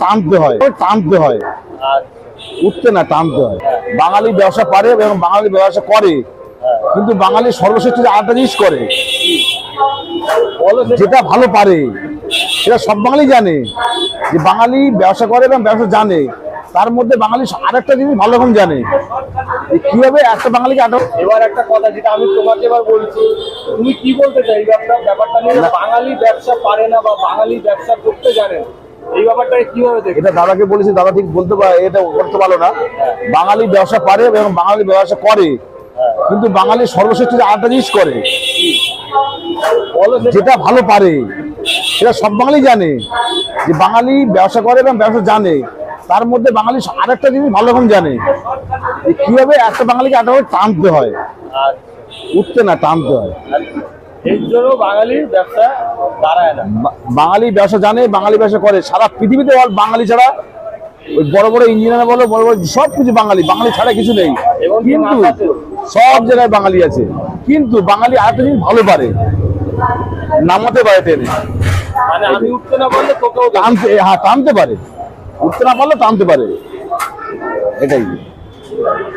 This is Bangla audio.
টানতে হয় উঠতে না, টানতে হয়। বাঙালি ব্যবসা পারে এবং বাঙালি ব্যবসা করে, কিন্তু বাঙালি সর্বশ্রেষ্ঠ যে আরেকটা জিনিস করে, যেটা ভালো পারে, সেটা সব বাঙালি জানে যে বাঙালি ব্যবসা করে এবং ব্যবসা জানে। তার মধ্যে বাঙালি আরেকটা জিনিস ভালো রকম জানে কিভাবে একটা বাঙালিকে এবার একটা কথা যেটা আমি তোমাকে এবার বলছি, তুমি কি বলতে চাই এই ব্যাপারটা নিয়ে? বাঙালি ব্যবসা পারে না বা বাঙালি ব্যবসা করতে জানে না, এই ব্যাপারটা কিভাবে দেখো? এটা দাদাকে বলেছি, দাদা ঠিক বলতে পারে, এটা করতে পারলো না। বাঙালি ব্যবসা পারে এবং বাঙালি ব্যবসা করে, কিন্তু বাঙালি সর্বশ্রেষ্ঠ যে আরেকটা জিনিস করে, যেটা ভালো পারে, সেটা সব বাঙালি জানে যে বাঙালি ব্যবসা করে এবং ব্যবসা জানে। তার মধ্যে বাঙালি আরেকটা জিনিস ভালো রকম জানে যে কিভাবে একটা বাঙালিকে একটা টানতে হয়, উঠতে না, টানতে হয়। এই জন্য বাঙালির ব্যবসা দাঁড়ায় না। বাঙালি ব্যবসা জানে, বাঙালি ব্যবসা করে। সারা পৃথিবীতে বাঙালি ছাড়া, ওই বড় বড় ইঞ্জিনিয়ার বলো, বড় বড় সব কিছু বাঙালি ছাড়া কিছু নেই। কিন্তু সব জায়গায় বাঙালি আছে, কিন্তু বাঙালি আরেকটা জিনিস ভালো পারে, নামাতে পারে টেনে। মানে আমি উঠতে না পারলে তোকেও টানতে পারে, উঠতে না পারলে টানতে পারে, এটাই।